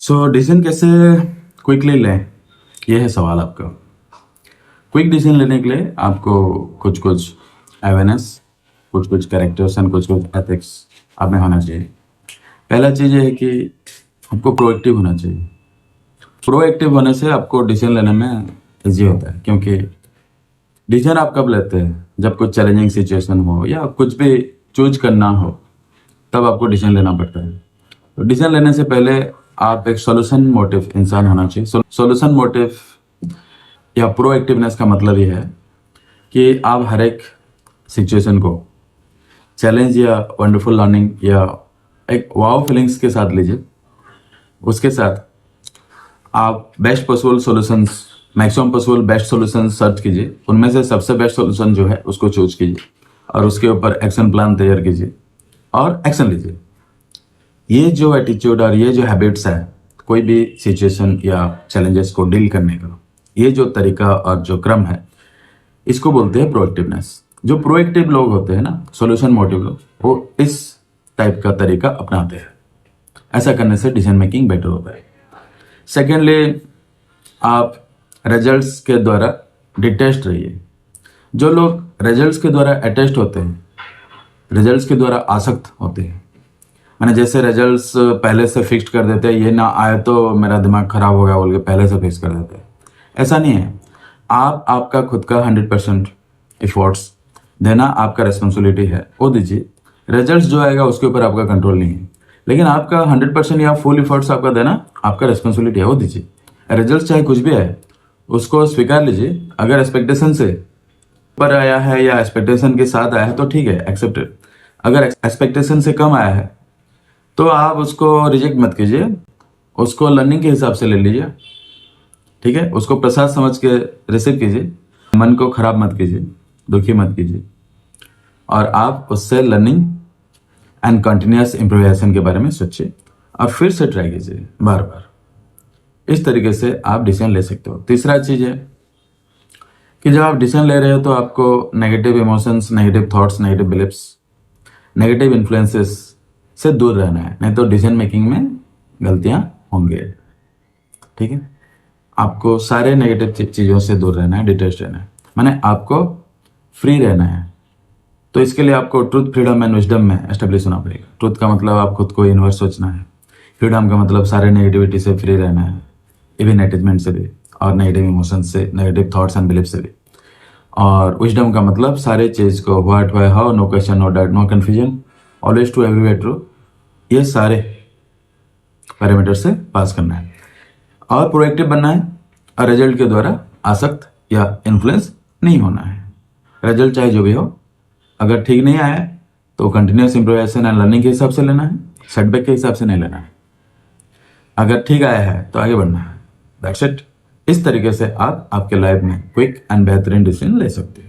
Decision कैसे quickly लें, ये है सवाल आपका। क्विक डिसीजन लेने के लिए आपको कुछ कुछ अवेयरनेस, कुछ कुछ कैरेक्टर्स एंड कुछ कुछ एथिक्स आप में होना चाहिए। पहला चीज़ ये है कि आपको प्रोएक्टिव होना चाहिए। प्रोएक्टिव होने से आपको डिसीजन लेने में ईजी होता है, क्योंकि डिसीजन आप कब लेते हैं? जब कुछ चैलेंजिंग सिचुएशन हो या कुछ भी चूज करना हो, तब आपको डिसीजन लेना पड़ता है। तो डिसीजन लेने से पहले आप एक सॉल्यूशन मोटिव इंसान होना चाहिए। सॉल्यूशन मोटिव या प्रोएक्टिवनेस का मतलब ये है कि आप हर एक सिचुएशन को चैलेंज या वंडरफुल लर्निंग या एक वाव फीलिंग्स के साथ लीजिए। उसके साथ आप best possible solutions, maximum possible best solution search कीजिए। उनमें से सबसे बेस्ट सॉल्यूशन जो है उसको चूज कीजिए और उसके ऊपर एक्शन प्लान तैयार कीजिए और एक्शन लीजिए। ये जो एटीट्यूड और ये जो हैबिट्स है कोई भी सिचुएशन या चैलेंजेस को डील करने का, ये जो तरीका और जो क्रम है, इसको बोलते हैं प्रोएक्टिवनेस। जो प्रोएक्टिव लोग होते हैं ना, सॉल्यूशन मोटिव लोग, वो इस टाइप का तरीका अपनाते हैं। ऐसा करने से डिसीजन मेकिंग बेटर होता है। सेकेंडली, आप रिजल्ट्स के द्वारा डिटैच्ड रहिए। जो लोग रिजल्ट्स के द्वारा अटैच्ड होते हैं, रिजल्ट्स के द्वारा आसक्त होते हैं, मैंने जैसे रिजल्ट्स पहले से फिक्स कर देते हैं, ये ना आए तो मेरा दिमाग खराब हो गया बोल के पहले से फिक्स कर देते हैं। ऐसा नहीं है। आप आपका खुद का 100% एफर्ट्स देना आपका रिस्पॉन्सिबिलिटी है, वो दीजिए। रिजल्ट्स जो आएगा उसके ऊपर आपका कंट्रोल नहीं है, लेकिन आपका 100% या फुल एफर्ट्स आपका देना आपका रिस्पॉन्सिबिलिटी है, वो दीजिए। रिजल्ट चाहे कुछ भी आए उसको स्वीकार लीजिए। अगर एक्सपेक्टेशन से ऊपर आया है या एक्सपेक्टेशन के साथ आया है तो ठीक है, एक्सेप्टेड। अगर एक्सपेक्टेशन से कम आया है तो आप उसको रिजेक्ट मत कीजिए, उसको लर्निंग के हिसाब से ले लीजिए, ठीक है। उसको प्रसाद समझ के रिसीव कीजिए। मन को खराब मत कीजिए, दुखी मत कीजिए, और आप उससे लर्निंग एंड कंटिन्यूअस इम्प्रोवाइजेशन के बारे में सोचिए और फिर से ट्राई कीजिए बार बार। इस तरीके से आप डिसीजन ले सकते हो। तीसरा चीज़ है कि जब आप डिसीजन ले रहे हो तो आपको negative emotions, negative thoughts, negative beliefs, negative influences से दूर रहना है, नहीं तो डिसीजन मेकिंग में गलतियां होंगे, ठीक है। आपको सारे नेगेटिव चीज़ों से दूर रहना है, डिटैच रहना है, माने आपको फ्री रहना है। तो इसके लिए आपको ट्रूथ, फ्रीडम एंड विजडम में एस्टेब्लिश होना पड़ेगा। ट्रूथ का मतलब आप खुद को यूनिवर्स सोचना है। फ्रीडम का मतलब सारे नेगेटिविटी से फ्री रहना है, इवन अटैचमेंट से भी, और नेगेटिव इमोशन से, नेगेटिव थॉट्स एंड बिलीफ से भी। और विजडम का मतलब सारे चीज़ को what, why, how, no question, no doubt, no confusion, always to, everywhere true, ये सारे पैरामीटर से पास करना है और प्रोएक्टिव बनना है। और रिजल्ट के द्वारा आसक्त या इन्फ्लुएंस नहीं होना है। रिजल्ट चाहे जो भी हो, अगर ठीक नहीं आया तो कंटिन्यूअस इम्प्रोवाइजेशन एंड लर्निंग के हिसाब से लेना है, सेटबैक के हिसाब से नहीं लेना है। अगर ठीक आया है तो आगे बढ़ना है, दैट्स इट। इस तरीके से आप आपके लाइफ में क्विक एंड बेहतरीन डिसीजन ले सकते हैं।